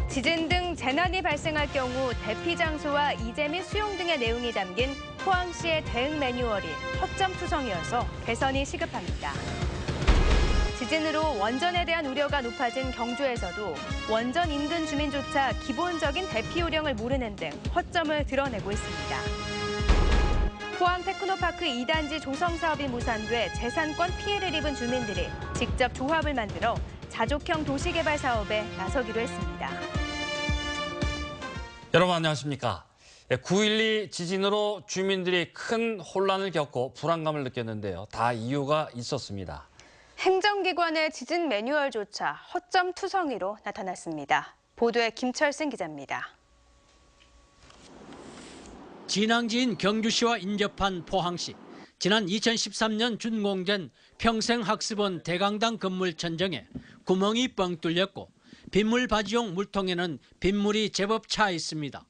지진 등 재난이 발생할 경우 대피 장소와 이재 및 수용 등의 내용이 담긴 포항시의 대응 매뉴얼이 허점투성이어서 개선이 시급합니다. 지진으로 원전에 대한 우려가 높아진 경주에서도 원전 인근 주민조차 기본적인 대피 요령을 모르는 등 허점을 드러내고 있습니다. 포항 테크노파크 2단지 조성 사업이 무산돼 재산권 피해를 입은 주민들이 직접 조합을 만들어 자족형 도시개발 사업에 나서기로 했습니다. 여러분 안녕하십니까? 9.12 지진으로 주민들이 큰 혼란을 겪고 불안감을 느꼈는데요. 다 이유가 있었습니다. 행정기관의 지진 매뉴얼조차 허점투성이로 나타났습니다. 보도에 김철승 기자입니다. 진앙지인 경주시와 인접한 포항시. 지난 2013년 준공된 평생학습원 대강당 건물 천정에 구멍이 뻥 뚫렸고 빗물 바지용 물통에는 빗물이 제법 차 있습니다.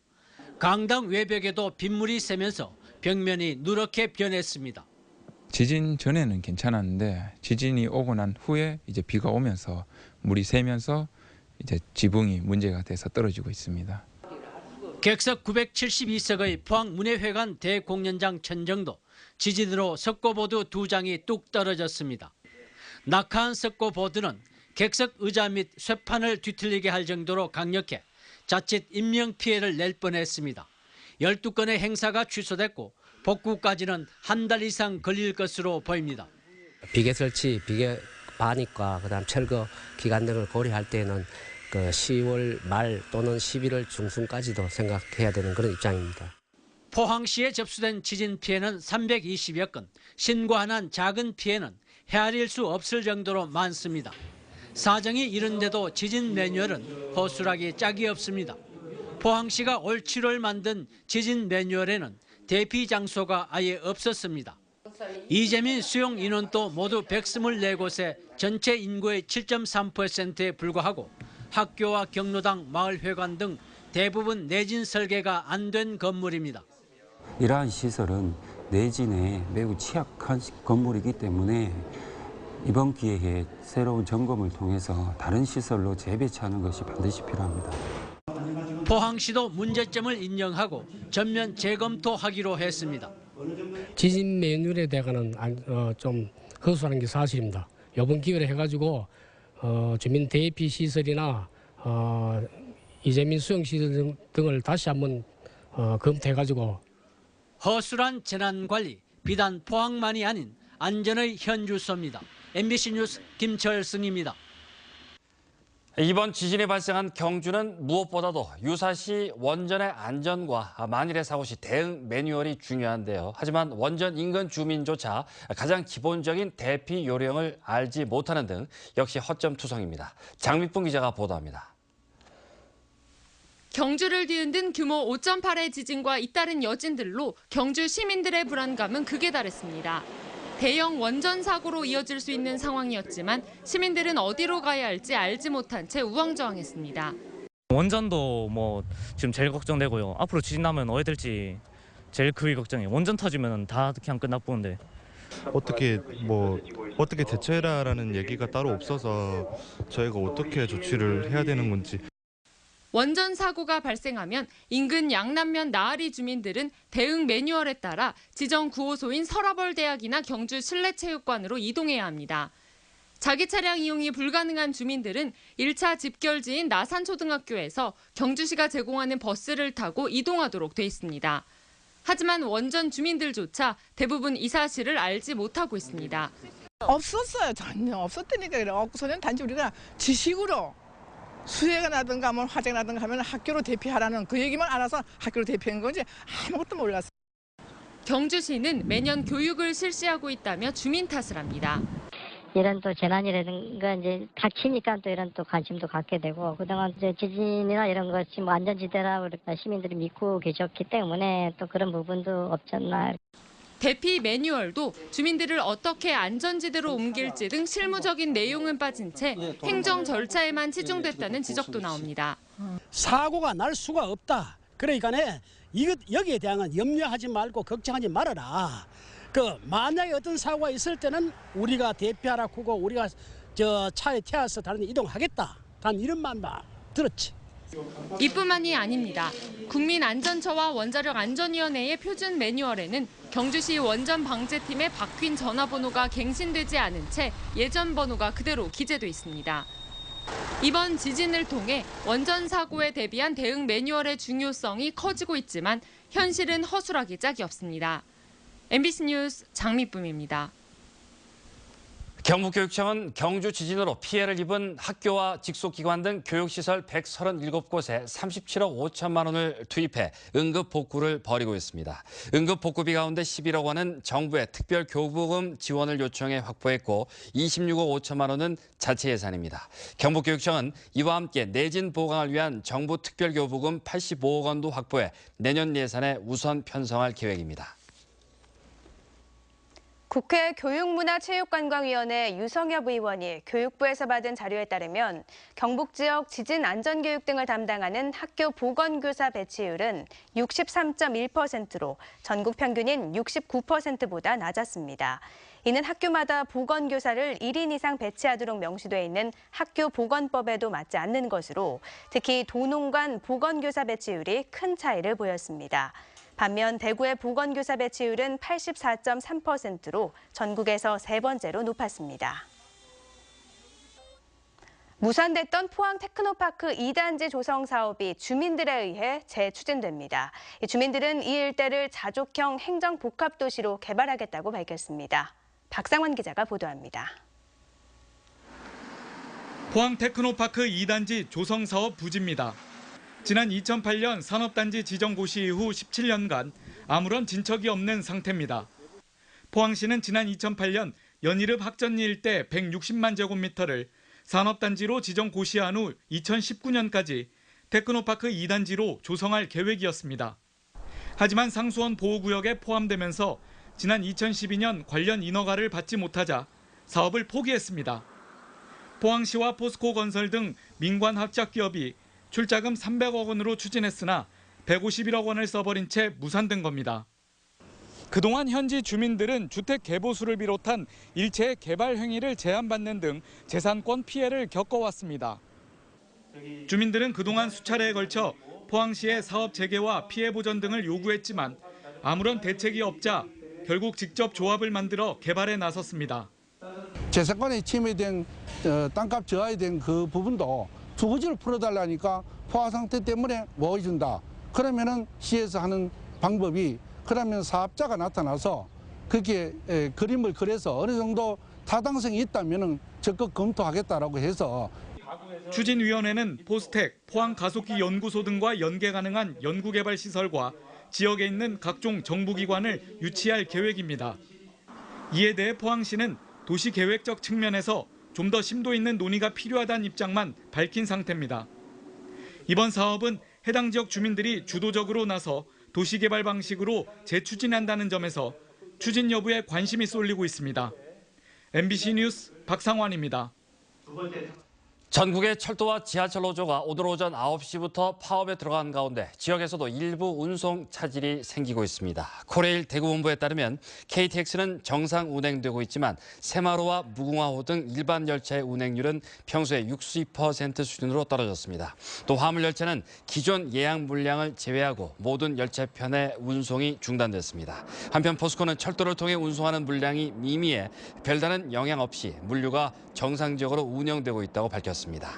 강당 외벽에도 빗물이 새면서 벽면이 누렇게 변했습니다. 지진 전에는 괜찮았는데 지진이 오고 난 후에 이제 비가 오면서 물이 새면서 이제 지붕이 문제가 돼서 떨어지고 있습니다. 객석 972석의 포항문예회관 대공연장 천정도 지진으로 석고보드 2장이 뚝 떨어졌습니다. 낙하한 석고보드는 객석 의자 및 쇠판을 뒤틀리게 할 정도로 강력해 자칫 인명피해를 낼 뻔했습니다. 12건의 행사가 취소됐고 복구까지는 한 달 이상 걸릴 것으로 보입니다. 비계 설치, 비계 반입과 그다음 철거 기간 등을 고려할 때는 10월 말 또는 11월 중순까지도 생각해야 되는 그런 입장입니다. 포항시에 접수된 지진 피해는 320여 건, 신고한 작은 피해는 헤아릴 수 없을 정도로 많습니다. 사정이 이른데도 지진 매뉴얼은 허술하기 짝이 없습니다. 포항시가 올 7월 만든 지진 매뉴얼에는 대피 장소가 아예 없었습니다. 이재민 수용 인원도 모두 124곳에 전체 인구의 7.3%에 불과하고 학교와 경로당, 마을회관 등 대부분 내진 설계가 안 된 건물입니다. 이러한 시설은 내진에 매우 취약한 건물이기 때문에 이번 기회에 새로운 점검을 통해서 다른 시설로 재배치하는 것이 반드시 필요합니다. 포항시도 문제점을 인정하고 전면 재검토하기로 했습니다. 지진 매뉴얼에 대해서는 좀 허술한 게 사실입니다. 이번 기회를 해가지고 주민 대피 시설이나 이재민 수용 시설 등을 다시 한번 검토해가지고 허술한 재난관리, 비단 포항만이 아닌 안전의 현주소입니다. MBC 뉴스 김철승입니다. 이번 지진이 발생한 경주는 무엇보다도 유사시 원전의 안전과 만일의 사고 시 대응 매뉴얼이 중요한데요. 하지만 원전 인근 주민조차 가장 기본적인 대피 요령을 알지 못하는 등 역시 허점투성입니다. 장미풍 기자가 보도합니다. 경주를 뒤흔든 규모 5.8의 지진과 잇따른 여진들로 경주 시민들의 불안감은 극에 달했습니다. 대형 원전 사고로 이어질 수 있는 상황이었지만 시민들은 어디로 가야 할지 알지 못한 채 우왕좌왕했습니다. 원전도 지금 제일 걱정되고요. 앞으로 지진 나면 어디 될지 제일 크게 걱정이에요. 원전 터지면 다 그냥 끝나보는데. 어떻게 대처해라라는 얘기가 따로 없어서 저희가 어떻게 조치를 해야 되는 건지. 원전 사고가 발생하면 인근 양남면 나아리 주민들은 대응 매뉴얼에 따라 지정 구호소인 서라벌대학이나 경주 실내체육관으로 이동해야 합니다. 자기 차량 이용이 불가능한 주민들은 1차 집결지인 나산초등학교에서 경주시가 제공하는 버스를 타고 이동하도록 돼 있습니다. 하지만 원전 주민들조차 대부분 이 사실을 알지 못하고 있습니다. 없었어요. 전혀 없었다니까. 그래서 단지 우리가 지식으로 수해가 나든가 화재가 나든가 하면 학교로 대피하라는 그 얘기만 알아서 학교로 대피한 건지 아무것도 몰랐어요. 경주시는 매년 교육을 실시하고 있다며 주민 탓을 합니다. 이런 또 재난이라든가 이제 닥치니까 또 이런 또 관심도 갖게 되고 그동안 이제 지진이나 이런 것이 안전지대라 우리가 시민들이 믿고 계셨기 때문에 또 그런 부분도 없지 않나. 대피 매뉴얼도 주민들을 어떻게 안전지대로 옮길지 등 실무적인 내용은 빠진 채 행정 절차에만 치중됐다는 지적도 나옵니다. 사고가 날 수가 없다. 그러니까 여기에 대한 염려하지 말고 걱정하지 말아라. 만약에 어떤 사고가 있을 때는 우리가 대피하라고 하고 우리가 차에 태워서 다른 데 이동하겠다. 단 이런 말만 들었지. 이뿐만이 아닙니다. 국민안전처와 원자력안전위원회의 표준 매뉴얼에는 경주시 원전방재팀의 바뀐 전화번호가 갱신되지 않은 채 예전 번호가 그대로 기재돼 있습니다. 이번 지진을 통해 원전 사고에 대비한 대응 매뉴얼의 중요성이 커지고 있지만 현실은 허술하기 짝이 없습니다. MBC 뉴스 장미쁨입니다. 경북교육청은 경주 지진으로 피해를 입은 학교와 직속기관 등 교육시설 137곳에 37억 5천만 원을 투입해 응급복구를 벌이고 있습니다. 응급복구비 가운데 11억 원은 정부의 특별교부금 지원을 요청해 확보했고 26억 5천만 원은 자체 예산입니다. 경북교육청은 이와 함께 내진 보강을 위한 정부 특별교부금 85억 원도 확보해 내년 예산에 우선 편성할 계획입니다. 국회 교육문화체육관광위원회 유성엽 의원이 교육부에서 받은 자료에 따르면 경북 지역 지진 안전교육 등을 담당하는 학교 보건교사 배치율은 63.1%로 전국 평균인 69%보다 낮았습니다. 이는 학교마다 보건교사를 1인 이상 배치하도록 명시돼 있는 학교보건법에도 맞지 않는 것으로 특히 도농관 보건교사 배치율이 큰 차이를 보였습니다. 반면 대구의 보건교사 배치율은 84.3%로 전국에서 세 번째로 높았습니다. 무산됐던 포항 테크노파크 2단지 조성 사업이 주민들에 의해 재추진됩니다. 주민들은 이 일대를 자족형 행정복합도시로 개발하겠다고 밝혔습니다. 박상원 기자가 보도합니다. 포항 테크노파크 2단지 조성 사업 부지입니다. 지난 2008년 산업단지 지정 고시 이후 17년간 아무런 진척이 없는 상태입니다. 포항시는 지난 2008년 연이릅 학전리 일대 160만 제곱미터를 산업단지로 지정 고시한 후 2019년까지 테크노파크 2단지로 조성할 계획이었습니다. 하지만 상수원 보호구역에 포함되면서 지난 2012년 관련 인허가를 받지 못하자 사업을 포기했습니다. 포항시와 포스코건설 등 민관 합작기업이 출자금 300억 원으로 추진했으나 151억 원을 써버린 채 무산된 겁니다. 그동안 현지 주민들은 주택 개보수를 비롯한 일체의 개발 행위를 제한받는 등 재산권 피해를 겪어왔습니다. 주민들은 그동안 수차례에 걸쳐 포항시의 사업 재개와 피해 보전 등을 요구했지만 아무런 대책이 없자 결국 직접 조합을 만들어 개발에 나섰습니다. 재산권에 침해된 땅값 저하에 대한 그 부분도 두고지를 풀어달라니까 포화 상태 때문에 못 해준다. 그러면은 시에서 하는 방법이 그러면 사업자가 나타나서 그게 그림을 그려서 어느 정도 타당성이 있다면은 적극 검토하겠다라고 해서 추진위원회는 포스텍, 포항가속기 연구소 등과 연계 가능한 연구개발 시설과 지역에 있는 각종 정부기관을 유치할 계획입니다. 이에 대해 포항시는 도시계획적 측면에서 좀 더 심도 있는 논의가 필요하다는 입장만 밝힌 상태입니다. 이번 사업은 해당 지역 주민들이 주도적으로 나서 도시개발 방식으로 재추진한다는 점에서 추진 여부에 관심이 쏠리고 있습니다. MBC 뉴스 박상환입니다. 전국의 철도와 지하철 노조가 오늘 오전 9시부터 파업에 들어간 가운데 지역에서도 일부 운송 차질이 생기고 있습니다. 코레일 대구본부에 따르면 KTX는 정상 운행되고 있지만 새마루와 무궁화호 등 일반 열차의 운행률은 평소에 60% 수준으로 떨어졌습니다. 또 화물열차는 기존 예약 물량을 제외하고 모든 열차편의 운송이 중단됐습니다. 한편 포스코는 철도를 통해 운송하는 물량이 미미해 별다른 영향 없이 물류가 정상적으로 운영되고 있다고 밝혔습니다.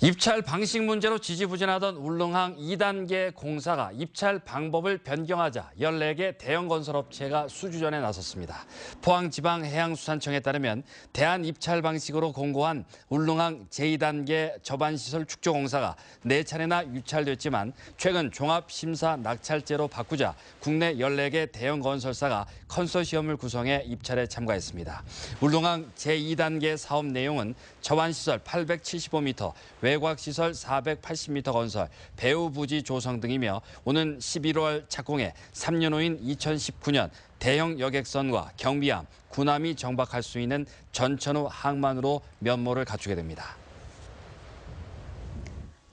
입찰 방식 문제로 지지부진하던 울릉항 2단계 공사가 입찰 방법을 변경하자 14개 대형 건설업체가 수주전에 나섰습니다. 포항지방해양수산청에 따르면 대한 입찰 방식으로 공고한 울릉항 제2단계 저반시설 축조 공사가 4차례나 유찰됐지만 최근 종합심사 낙찰제로 바꾸자 국내 14개 대형 건설사가 컨소시엄을 구성해 입찰에 참가했습니다. 울릉항 제2단계 사업 내용은 저반시설 875m, 외곽시설 480m 건설, 배후부지 조성 등이며 오는 11월 착공해 3년 후인 2019년 대형 여객선과 경비함, 군함이 정박할 수 있는 전천후 항만으로 면모를 갖추게 됩니다.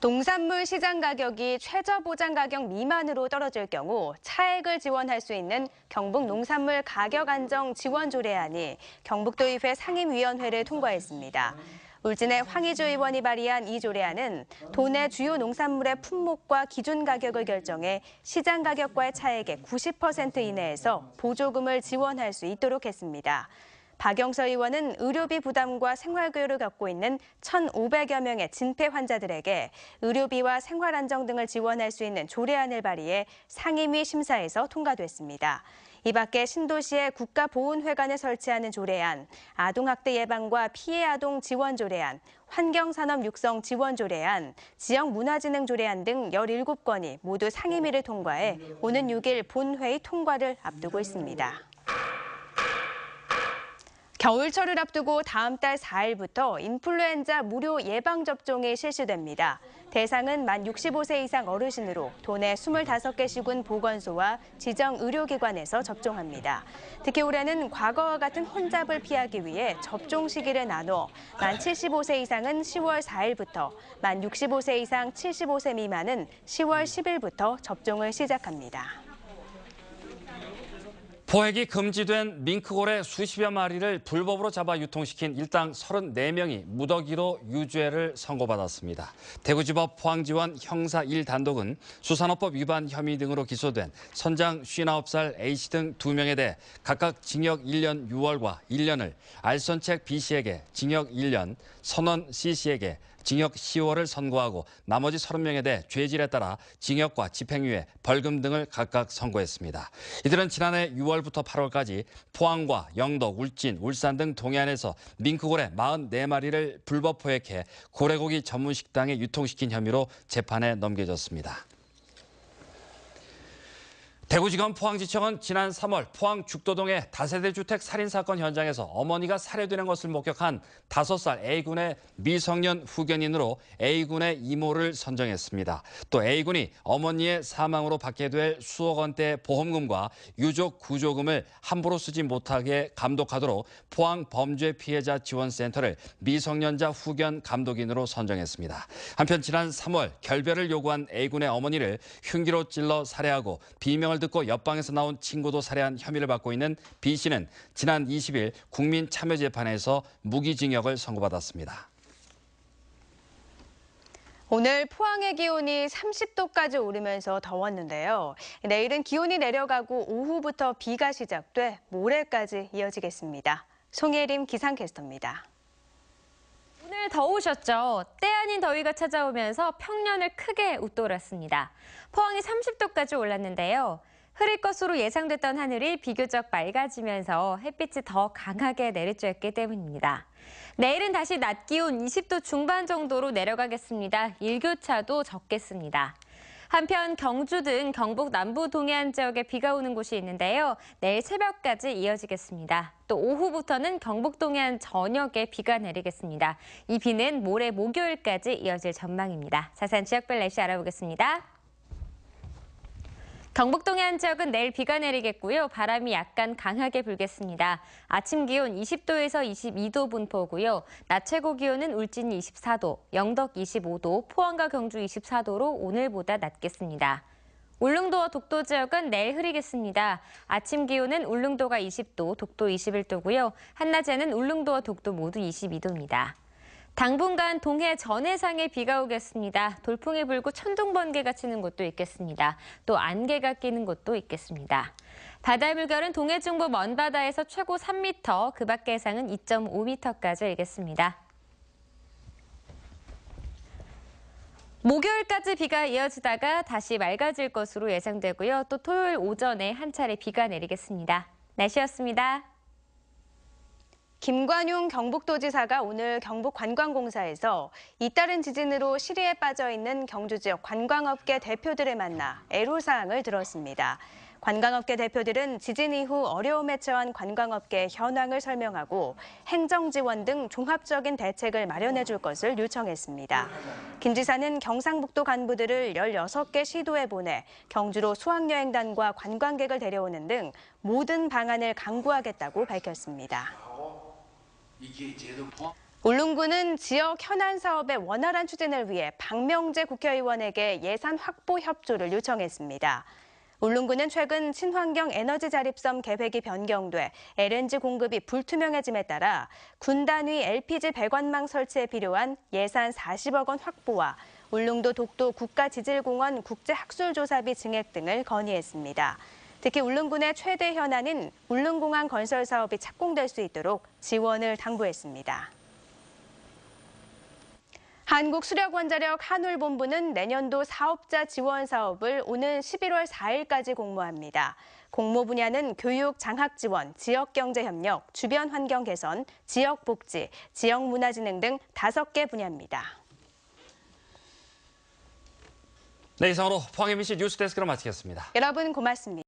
농산물 시장 가격이 최저 보장 가격 미만으로 떨어질 경우 차액을 지원할 수 있는 경북 농산물 가격 안정 지원 조례안이 경북도의회 상임위원회를 통과했습니다. 울진의 황희주 의원이 발의한 이 조례안은 도내 주요 농산물의 품목과 기준 가격을 결정해 시장 가격과의 차액의 90% 이내에서 보조금을 지원할 수 있도록 했습니다. 박영서 의원은 의료비 부담과 생활고요를 겪고 있는 1,500여 명의 진폐 환자들에게 의료비와 생활안정 등을 지원할 수 있는 조례안을 발의해 상임위 심사에서 통과됐습니다. 이 밖에 신도시에 국가보훈회관을 설치하는 조례안, 아동학대 예방과 피해 아동 지원 조례안, 환경산업 육성 지원 조례안, 지역문화진흥 조례안 등 17건이 모두 상임위를 통과해 오는 6일 본회의 통과를 앞두고 있습니다. 겨울철을 앞두고 다음 달 4일부터 인플루엔자 무료 예방접종이 실시됩니다. 대상은 만 65세 이상 어르신으로 도내 25개 시군 보건소와 지정 의료기관에서 접종합니다. 특히 올해는 과거와 같은 혼잡을 피하기 위해 접종 시기를 나눠 만 75세 이상은 10월 4일부터, 만 65세 이상 75세 미만은 10월 10일부터 접종을 시작합니다. 포획이 금지된 밍크고래 수십여 마리를 불법으로 잡아 유통시킨 일당 34명이 무더기로 유죄를 선고받았습니다. 대구지법 포항지원 형사 1단독은 수산업법 위반 혐의 등으로 기소된 선장 59살 A씨 등 2명에 대해 각각 징역 1년 6월과 1년을, 알선책 B씨에게 징역 1년, 선원 C씨에게 징역 10월을 선고하고 나머지 30명에 대해 죄질에 따라 징역과 집행유예, 벌금 등을 각각 선고했습니다. 이들은 지난해 6월부터 8월까지 포항과 영덕, 울진, 울산 등 동해안에서 밍크고래 44마리를 불법 포획해 고래고기 전문 식당에 유통시킨 혐의로 재판에 넘겨졌습니다. 대구지검 포항지청은 지난 3월 포항 죽도동의 다세대 주택 살인 사건 현장에서 어머니가 살해되는 것을 목격한 5살 A군의 미성년 후견인으로 A군의 이모를 선정했습니다. 또 A군이 어머니의 사망으로 받게 될 수억 원대 보험금과 유족 구조금을 함부로 쓰지 못하게 감독하도록 포항 범죄 피해자 지원센터를 미성년자 후견 감독인으로 선정했습니다. 한편 지난 3월 결별을 요구한 A군의 어머니를 흉기로 찔러 살해하고 비명을 듣고 옆방에서 나온 친구도 살해한 혐의를 받고 있는 B씨는 지난 20일 국민참여재판에서 무기징역을 선고받았습니다. 오늘 포항의 기온이 30도까지 오르면서 더웠는데요. 내일은 기온이 내려가고 오후부터 비가 시작돼 모레까지 이어지겠습니다. 송예림 기상캐스터입니다. 오늘 더우셨죠? 때 아닌 더위가 찾아오면서 평년을 크게 웃돌았습니다. 포항이 30도까지 올랐는데요. 흐릴 것으로 예상됐던 하늘이 비교적 맑아지면서 햇빛이 더 강하게 내리쬐었기 때문입니다. 내일은 다시 낮 기온 20도 중반 정도로 내려가겠습니다. 일교차도 적겠습니다. 한편 경주 등 경북 남부 동해안 지역에 비가 오는 곳이 있는데요. 내일 새벽까지 이어지겠습니다. 또 오후부터는 경북 동해안 전역에 비가 내리겠습니다. 이 비는 모레 목요일까지 이어질 전망입니다. 자세한 지역별 날씨 알아보겠습니다. 경북 동해안 지역은 내일 비가 내리겠고요. 바람이 약간 강하게 불겠습니다. 아침 기온 20도에서 22도 분포고요. 낮 최고 기온은 울진이 24도, 영덕 25도, 포항과 경주 24도로 오늘보다 낮겠습니다. 울릉도와 독도 지역은 내일 흐리겠습니다. 아침 기온은 울릉도가 20도, 독도 21도고요. 한낮에는 울릉도와 독도 모두 22도입니다. 당분간 동해 전해상에 비가 오겠습니다. 돌풍이 불고 천둥 번개가 치는 곳도 있겠습니다. 또 안개가 끼는 곳도 있겠습니다. 바다의 물결은 동해 중부 먼바다에서 최고 3m, 그 밖의 해상은 2.5m까지 일겠습니다. 목요일까지 비가 이어지다가 다시 맑아질 것으로 예상되고요. 또 토요일 오전에 한 차례 비가 내리겠습니다. 날씨였습니다. 김관용 경북도지사가 오늘 경북관광공사에서 잇따른 지진으로 시리에 빠져 있는 경주 지역 관광업계 대표들을 만나 애로사항을 들었습니다. 관광업계 대표들은 지진 이후 어려움에 처한 관광업계의 현황을 설명하고 행정 지원 등 종합적인 대책을 마련해 줄 것을 요청했습니다. 김 지사는 경상북도 간부들을 16개 시도에 보내 경주로 수학여행단과 관광객을 데려오는 등 모든 방안을 강구하겠다고 밝혔습니다. 울릉군은 지역 현안 사업의 원활한 추진을 위해 박명재 국회의원에게 예산 확보 협조를 요청했습니다. 울릉군은 최근 친환경 에너지 자립섬 계획이 변경돼 LNG 공급이 불투명해짐에 따라 군 단위 LPG 배관망 설치에 필요한 예산 40억 원 확보와 울릉도 독도 국가지질공원 국제학술조사비 증액 등을 건의했습니다. 특히 울릉군의 최대 현안인 울릉공항 건설 사업이 착공될 수 있도록 지원을 당부했습니다. 한국수력원자력 한울본부는 내년도 사업자 지원 사업을 오는 11월 4일까지 공모합니다. 공모 분야는 교육, 장학 지원, 지역경제협력, 주변 환경 개선, 지역복지, 지역문화진흥 등 5개 분야입니다. 네, 이상으로 포항 MBC 뉴스데스크를 마치겠습니다. 여러분 고맙습니다.